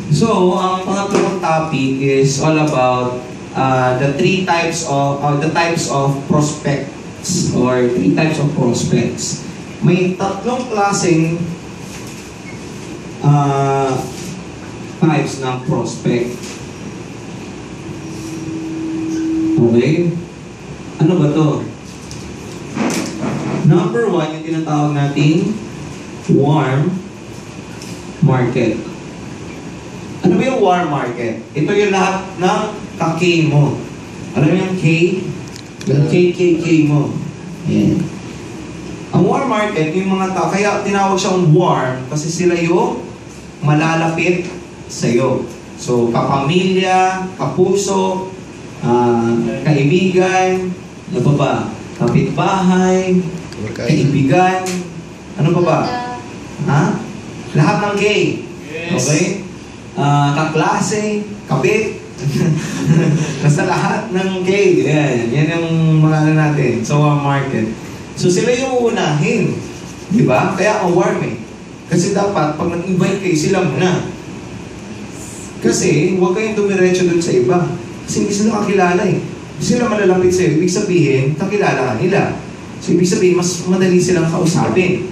So, ang pangatlong topic is all about the types of prospects or three types of prospects. May tatlong klaseng types ng prospect. Okay? Ano ba to? Number one, yung tinatawag nating warm market. Ano ba yung warm market? Ito yung lahat ng ka-K mo. Alam mo yung K? Yung K mo. Ayan. Ang warm market, yung mga tao, kaya tinawag siyang warm kasi sila yung malalapit sa'yo. So, kapamilya, kapuso, kaibigan, ano pa ba? Kapitbahay, kaibigan, ano pa ba? Ha? Lahat ng K. Okay? Kaklase, kabit, basta lahat ng K. Yan yung mga natin sa warm market. So sila yung unahin. Diba? Kaya ang warm eh. Kasi dapat, pag nag-invite kayo, sila muna. Kasi, huwag kayong dumiretso dun sa iba. Kasi hindi sila kakilala eh. Sila malalapit sa'yo. Ibig sabihin, kakilala ka nila. So, ibig sabihin, mas madali silang kausapin.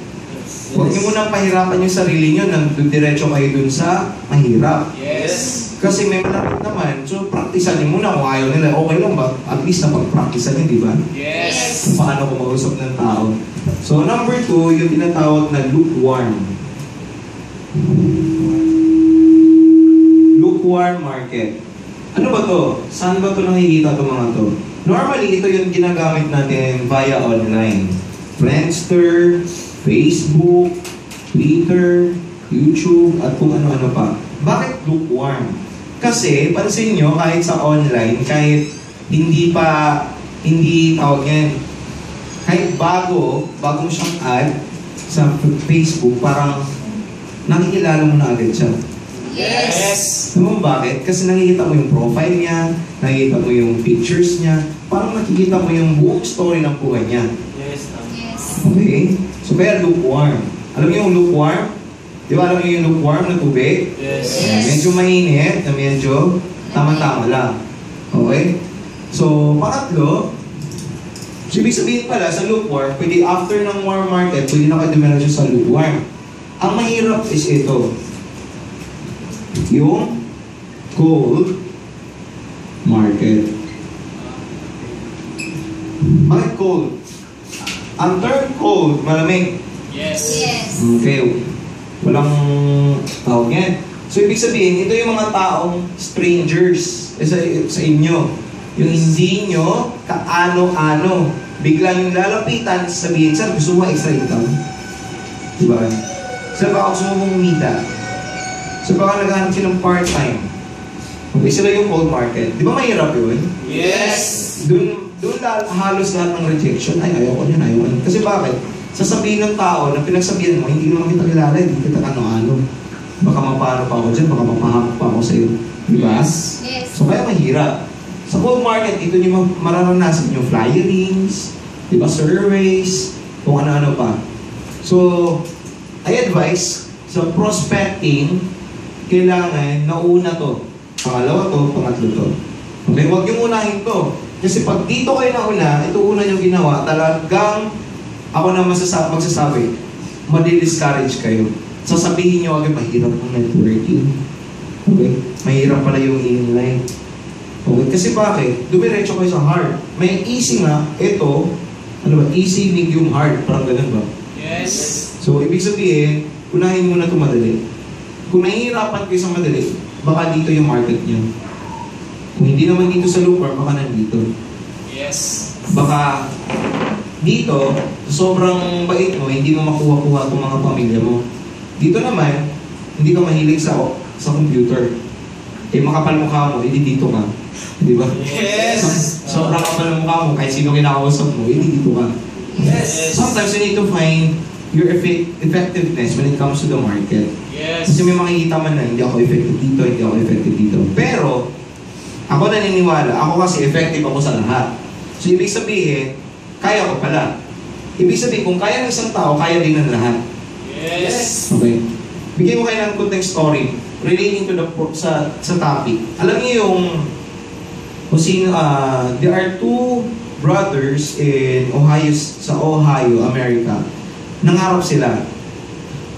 Huwag niyo munang pahirapan yung sarili niyo nang diretso kayo dun sa mahirap. Yes. Kasi may malapit naman. So, praktisan niyo muna kung ayaw nila. Okay lang ba? At least napag-praktisan niyo, di ba? Yes. Kung paano kumausap ng tao. So, number 2, yung tinatawag na lukewarm. Lukewarm market. Ano ba to? Saan ba to nakikita itong mga to? Normally, ito yung ginagamit natin via online. Friendster, Facebook, Twitter, YouTube, at kung ano-ano pa. Bakit lukewarm? Kasi, pansin nyo, kahit sa online, kahit hindi tawag yan, kahit bago mo siyang ad sa Facebook, parang nakikilala mo na agad siya. Yes. Alam mo bakit? Kasi nakikita mo yung profile niya, nakikita mo yung pictures niya, parang nakikita mo yung buong story ng buhay niya. Yes. Okay? So, kaya lukewarm. Alam niyo yung lukewarm? Di ba alam niyo yung lukewarm na tubig? Yes. Medyo mainit, na medyo tama-tama lang. Okay? So, pangatlo, so ibig sabihin pala sa lukewarm, pwede after ng warm market, pwede na kayo dumiretso sa lukewarm. Ang mahirap is ito. Yung cold market. Bakit cold? Ang term cold, malamig. Yes. Okay. Walang tawag yan. So, ibig sabihin, ito yung mga taong strangers sa inyo. Yung hindi nyo kaano-ano. Bigla yung lalapitan, sabihin, sir, gusto mo extra income? Diba? Sir, baka gusto mo umita? Sir, baka naghahanap silang part-time? Okay, sila yung cold market. Di ba mahirap yun? Yes. Doon halos lahat ng rejection. Ay, ayaw ko yan. Kasi bakit? Sasabihin ng tao na pinagsabihan mo, hindi naman kita kilala, hindi kita ano-ano. Baka mapano pa ako dyan, baka mapahamak pa ako sa'yo. Di ba? Yes. So, kaya mahirap. Sa cold market, dito nyo mararanasan yung flyerings, di ba, surveys, kung ano-ano pa. So, I advise, sa prospecting, kailangan nauna to. Pangalawa to, pangatlo to. Okay, huwag yung unahin to. Kasi pag dito kayo nauna, ito una yung ginawa, talagang ako na magsasabi, madi-discourage kayo. Sasabihin nyo agad, mahirap ang networking. Okay? Mahirap pala yung in-line. Okay? Kasi bakit? Dumiretso kayo sa hard. May easy nga, ito, ano ba? Easy, medium, hard. Parang ganun ba? Yes. So, ibig sabihin, unahin mo na ito madali. Kung nahihirapan kayo sa madali, baka dito yung market nyo. Kung hindi naman dito sa lugar, baka nandito. Yes. Baka dito, sobrang bait mo, hindi mo makuha-kuha itong mga pamilya mo. Dito naman, hindi ka mahilig sa computer. Eh, makapal mukha mo, hindi dito ka. Di ba? Yes. Sobrang kapal mukha mo, kahit sino kinakausap mo, hindi dito ka. Yes. Sometimes you need to find your effectiveness when it comes to the market. Yes. Kasi may makikita man na hindi ako effective dito, hindi ako effective dito. Pero, ako naniniwala, ako kasi effective ako sa lahat. So, ibig sabihin, kaya ko pala. Ibig sabihin, kung kaya ng isang tao, kaya din ng lahat. Yes. Okay? Bigyan ko kayo ng kunting story. relating to sa topic. Alam niyo yung kung sino, there are two brothers in Ohio, sa Ohio, America. Nangarap sila.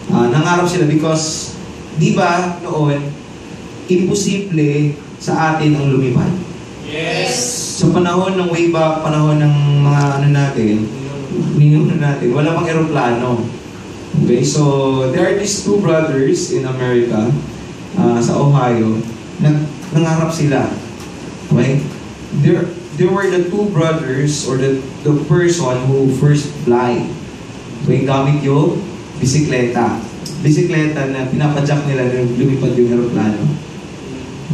Nangarap sila because, di ba, noon, imposible sa atin ang lumipad. Yes. Sa panahon ng way back, panahon ng mga ninuno natin, wala pang eroplano. Okay, so there are these two brothers in America, sa Ohio, nangarap sila. Okay? There were the two brothers or the person who first fly. So yung gamit yung bisikleta. Bisikleta na pinapadyak nila na lumipad yung aeroplano.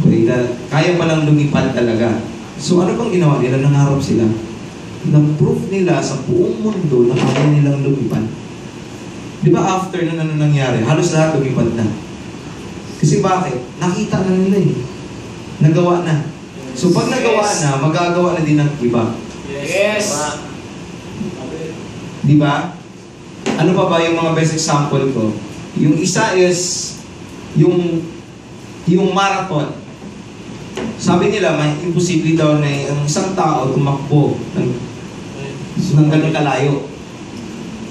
Okay, kaya palang lumipad talaga. So ano bang ginawa nila? Nangarap sila. Na-proof nila sa buong mundo na kaya nilang lumipad. Di ba after na nangyari, halos lahat lumipad na. Kasi bakit? Nakita na nila eh. Nagawa na. So pag nagawa na, magagawa na din ng iba. Yes. Di ba? Ano pa ba yung mga best example ko? Yung isa is yung marathon. Sabi nila, may imposible daw na ang isang tao tumakbo ng ganun kalayo.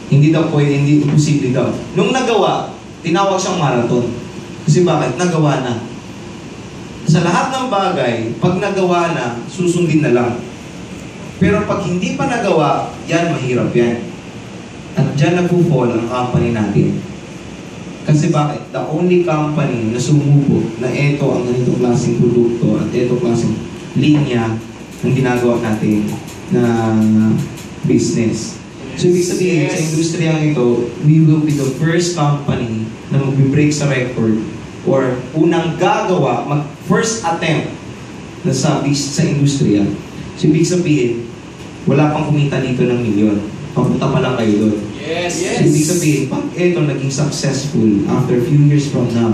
Hindi daw pwede, hindi imposible daw. Nung nagawa, tinawag siyang marathon. Kasi bakit? Nagawa na. Sa lahat ng bagay, pag nagawa na, susundin na lang. Pero pag hindi pa nagawa, yan, mahirap yan. At dyan nag-fall ang company natin. Kasi bakit? The only company na sumubok na ito ang ganitong klaseng produkto at ito klaseng linya ang ginagawa natin na business. So, ibig sabihin, sa industriyang ito, we will be the first company na mag-break sa record or unang gagawa, first attempt na sa industriya. So, ibig sabihin, wala pang kumita dito ng milyon. Papunta pa lang kayo doon. Yes. So, ibig sabihin, pag ito naging successful after a few years from now,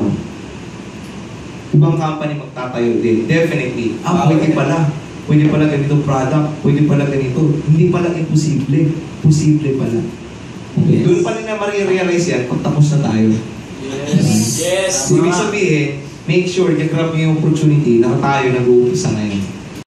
ibang company magtatayo din. Definitely. Pwede pala. Pwede pala ganito product. Pwede pala ganito. Hindi pala imposible. Posible pala. Okay. Doon pa rin na marirealize yan pag tapos na tayo. Yes. So, ibig sabihin, make sure, i-grab mo yung opportunity na tayo nag-uumpisa ngayon.